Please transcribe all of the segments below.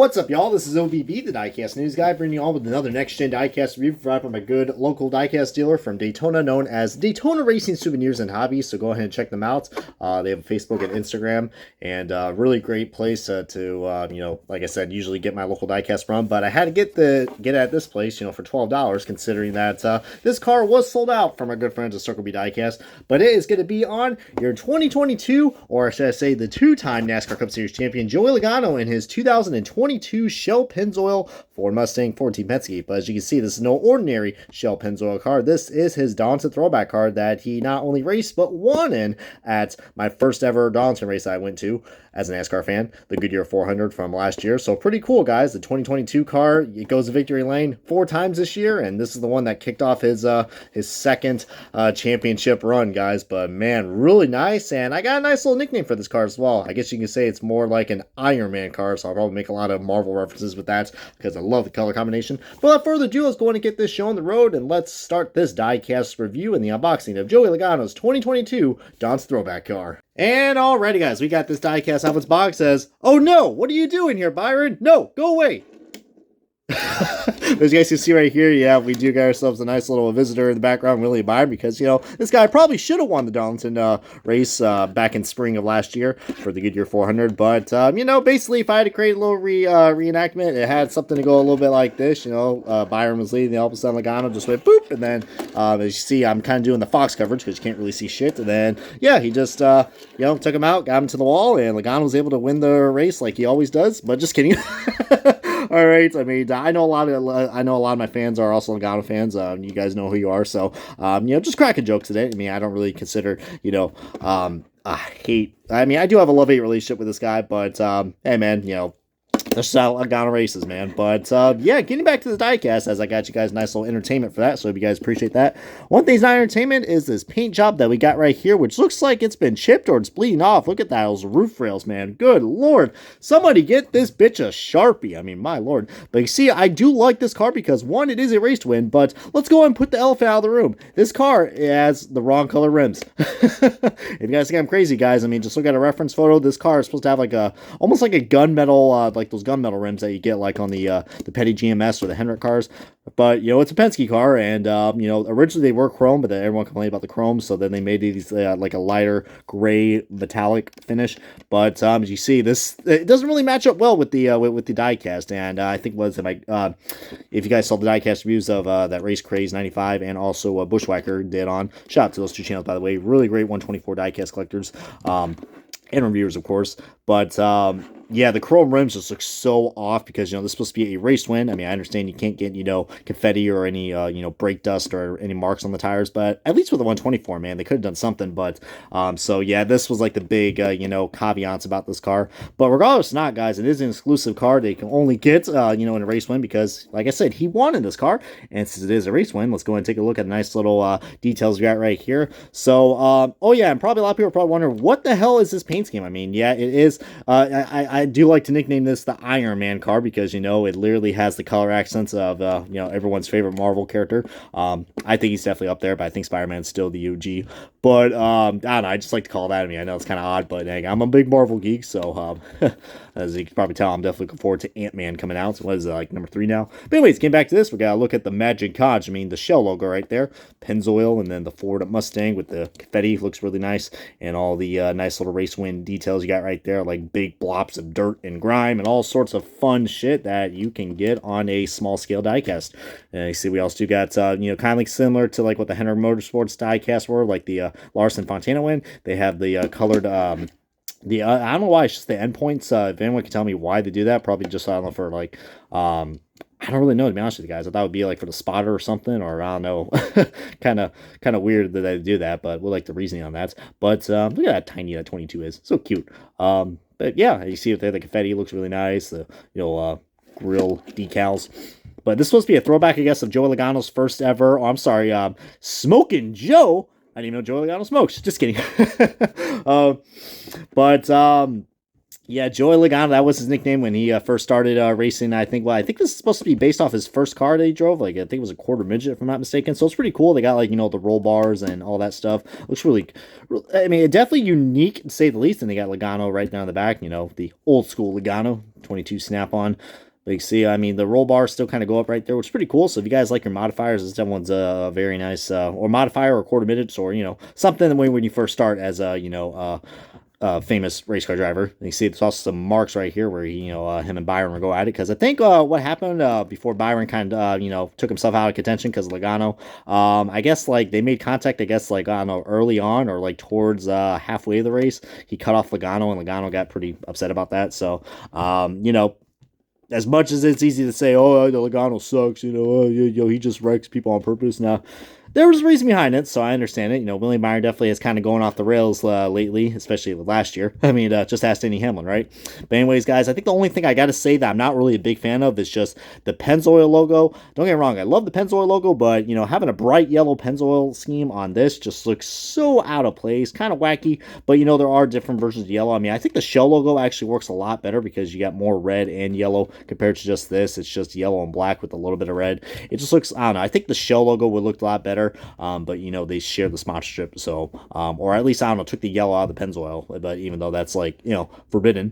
What's up, y'all? This is OBB, the Diecast News Guy, bringing you on with another next-gen diecast review provided by my good local diecast dealer from Daytona, known as Daytona Racing Souvenirs and Hobbies. So go ahead and check them out. They have a Facebook and Instagram, and really great place to like I said, usually get my local diecast from. But I had to get at this place, for $12, considering that this car was sold out from our good friends at Circle B Diecast. But it is going to be on your 2022, or should I say, the two-time NASCAR Cup Series champion Joey Logano in his 2022 Shell-Pennzoil Ford Mustang 14 Penske. But as you can see, this is no ordinary Shell-Pennzoil car. This is his Darlington throwback car that he not only raced but won in at my first ever Darlington race I went to as a NASCAR fan, the Goodyear 400 from last year. So pretty cool, guys. The 2022 car, it goes to victory lane 4 times this year, and this is the one that kicked off his second championship run, guys. But man, really nice, and I got a nice little nickname for this car as well. I guess you can say it's more like an Iron Man car, so I'll probably make a lot of Marvel references with that because I love the color combination. But without further ado, let's go on and get this show on the road, and let's start this diecast review and the unboxing of Joey Logano's 2022 Don's Throwback car. And alrighty, guys, we got this diecast out of its box. Says, "Oh no, what are you doing here, Byron? No, go away." As you guys can see right here, yeah, we do get ourselves a nice little visitor in the background, Willie Byron, because, this guy probably should have won the Darlington race back in spring of last year for the Goodyear 400. But, basically, if I had to create a little reenactment, it had something to go a little bit like this. Byron was leading, all of a sudden Logano just went boop, and then, as you see, I'm kind of doing the Fox coverage because you can't really see shit. And then, yeah, he just, took him out, got him to the wall, and Logano was able to win the race like he always does. But just kidding. All right, I mean, I know a lot of my fans are also Logano fans. You guys know who you are, so just cracking jokes today. I mean, I don't really consider, hate. I mean, I do have a love-hate relationship with this guy, but hey, man, there's Logano races, man. But, yeah, getting back to the diecast, as I got you guys nice little entertainment for that, so if you guys appreciate that. One thing's not entertainment is this paint job that we got right here, which looks like it's been chipped or it's bleeding off. Look at that, those roof rails, man. Good lord. Somebody get this bitch a Sharpie. I mean, my lord. But you see, I do like this car because, one, it is a race to win, but let's go and put the elephant out of the room. This car has the wrong color rims. If you guys think I'm crazy, guys, I mean, just look at a reference photo. This car is supposed to have almost like a gunmetal, like those gunmetal rims that you get like on the Petty GMS or the Hendrick cars. But it's a Penske car, and originally they were chrome, but then everyone complained about the chrome, so then they made these like a lighter gray metallic finish. But as you see, it doesn't really match up well with the diecast. And I think if you guys saw the diecast reviews of that Race Craze 95 and also Bushwhacker did on, shout out to those two channels, by the way. Really great 124 diecast collectors and reviewers, of course. But yeah, the chrome rims just look so off because, this is supposed to be a race win. I mean, I understand you can't get, confetti or any, brake dust or any marks on the tires, but at least with the 124, man, they could have done something. But, so yeah, this was like the big, caveats about this car. But regardless of not, guys, it is an exclusive car they can only get, in a race win because, like I said, he won in this car. And since it is a race win, let's go and take a look at the nice little details we got right here. So, oh yeah, and probably a lot of people are probably wondering, what the hell is this paint scheme? I mean, yeah, it is, I do like to nickname this the Iron Man car because, it literally has the color accents of, everyone's favorite Marvel character. I think he's definitely up there, but I think Spider-Man's still the UG. But, I don't know, I just like to call that. I mean, I know it's kind of odd, but dang, I'm a big Marvel geek, so, as you can probably tell, I'm definitely looking forward to Ant-Man coming out. So what is it, like number 3 now? But anyways, getting back to this, we gotta look at the Magic Codge. I mean, the Shell logo right there, Pennzoil, and then the Ford Mustang with the confetti looks really nice, and all the nice little race win details you got right there, like big blobs of dirt and grime and all sorts of fun shit that you can get on a small scale diecast. And you see, we also got kind of like similar to like what the Hendrick Motorsports diecast were, like the Larson Fontana win. They have the colored I don't know why it's just the endpoints. If anyone can tell me why they do that, probably just, I don't know, for like I don't really know, to be honest with you guys. I thought it would be like for the spotter or something, or I don't know. kind of weird that they do that, but we'll like the reasoning on that. But look at that tiny that 22 is. So cute. But yeah, you see it there, the confetti looks really nice. The grill decals. But this is supposed to be a throwback, I guess, of Joey Logano's first ever. Oh, I'm sorry, Smoking Joe. I didn't even know Joey Logano smokes. Just kidding. But Yeah, Joey Logano, that was his nickname when he first started racing. I think, well, I think this is supposed to be based off his first car that he drove. Like, I think it was a quarter midget, if I'm not mistaken. So it's pretty cool. They got, like, the roll bars and all that stuff. Looks really, I mean, definitely unique, to say the least. And they got Logano right down the back, the old school Logano, 22 snap on. But you see, I mean, the roll bars still kind of go up right there, which is pretty cool. So if you guys like your modifiers, this one's a very nice, or modifier or quarter midgets, or, something when you first start as a, famous race car driver. And you see there's also some marks right here where him and Byron will go at it, because I think what happened before Byron kind of took himself out of contention because of Logano. I guess like they made contact. I guess like I don't know, early on or like towards halfway of the race, he cut off Logano, and Logano got pretty upset about that. So as much as it's easy to say, oh, the Logano sucks, he just wrecks people on purpose. Now, there was a reason behind it, so I understand it. William Byron definitely is kind of going off the rails lately, especially last year. I mean, just ask Denny Hamlin, right? But anyways, guys, I think the only thing I got to say that I'm not really a big fan of is just the Pennzoil logo. Don't get me wrong, I love the Pennzoil logo, but, having a bright yellow Pennzoil scheme on this just looks so out of place, kind of wacky. But, there are different versions of yellow. I mean, I think the Shell logo actually works a lot better because you got more red and yellow compared to just this. It's just yellow and black with a little bit of red. It just looks, I don't know, I think the Shell logo would look a lot better. But they share the sponsorship, so or at least I don't know, took the yellow out of the Pennzoil, but even though that's like forbidden.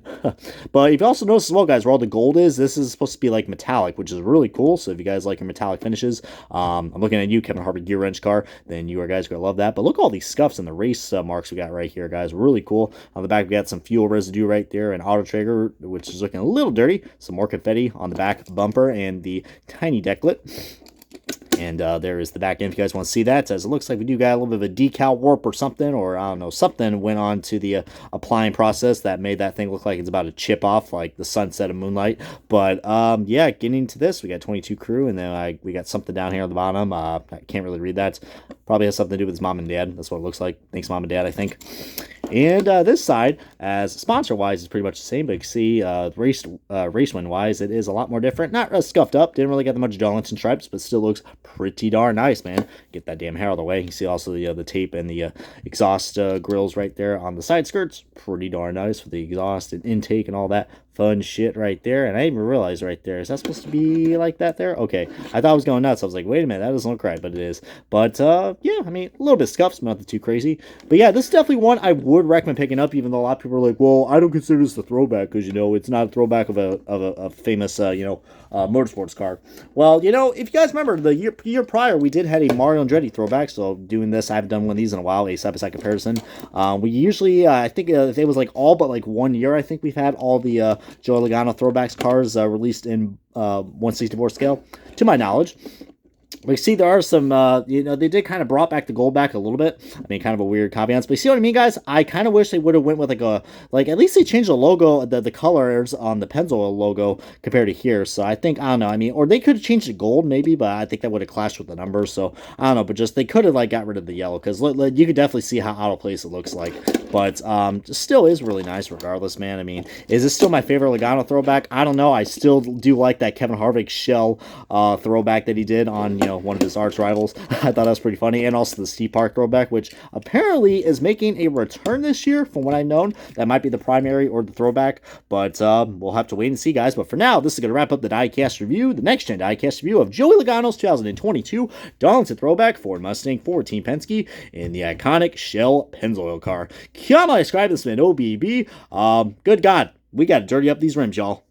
But if you also notice as well, guys, where all the gold is, this is supposed to be like metallic, which is really cool. So if you guys like your metallic finishes, I'm looking at you, Kevin Harvick Gear Wrench car, then you guys are gonna love that. But look at all these scuffs and the race marks we got right here, guys. Really cool. On the back we got some fuel residue right there, and Auto Traeger, which is looking a little dirty. Some more confetti on the back bumper and the tiny decklet. And there is the back end if you guys want to see that. As it looks like we do got a little bit of a decal warp or something, or I don't know, something went on to the applying process that made that thing look like it's about to chip off like the sunset of moonlight. But yeah, getting to this, we got 22 crew, and then we got something down here on the bottom. I can't really read that. Probably has something to do with his mom and dad. That's what it looks like. Thanks, mom and dad, I think. And this side, as sponsor-wise, is pretty much the same, but you can see race win-wise, it is a lot more different. Not scuffed up, didn't really get that much Darlington stripes, but still looks pretty darn nice, man. Get that damn hair out of the way. You can see also the tape and the exhaust grills right there on the side skirts. Pretty darn nice for the exhaust and intake and all that fun shit right there. And I didn't even realize right there, is that supposed to be like that there? Okay, I thought I was going nuts. I was like, wait a minute, that doesn't look right, but it is. But yeah, I mean, a little bit scuffs, nothing too crazy. But yeah, this is definitely one I would recommend picking up, even though a lot of people are like, well, I don't consider this a throwback because it's not a throwback of a famous motorsports car. Well, if you guys remember the year prior, we did had a Mario Andretti throwback. So doing this, I haven't done one of these in a while, a side-by-side comparison. We usually, I think it was like all but like 1 year, I think we've had all the Joey Logano throwbacks cars released in 1/64 scale, to my knowledge. We see there are some, they did kind of brought back the gold back a little bit. I mean, kind of a weird caveats, but you see what I mean, guys? I kind of wish they would have went with at least they changed the logo, the colors on the Pennzoil logo compared to here. So I think, I don't know, I mean, or they could have changed to gold maybe, but I think that would have clashed with the numbers. So I don't know, but just they could have got rid of the yellow, because you could definitely see how out of place it looks like. But still is really nice regardless, man. I mean, is this still my favorite Logano throwback? I don't know. I still do like that Kevin Harvick shell throwback that he did on, one of his arch rivals. I thought that was pretty funny. And also the Steve Park throwback, which apparently is making a return this year, from what I've known. That might be the primary or the throwback, but we'll have to wait and see, guys. But for now, this is going to wrap up the diecast review, the next gen diecast review of Joey Logano's 2022 Darlington throwback Ford Mustang for Team Penske in the iconic Shell-Pennzoil car. Come on, subscribe, this man OBB. Good God, we got to dirty up these rims, y'all.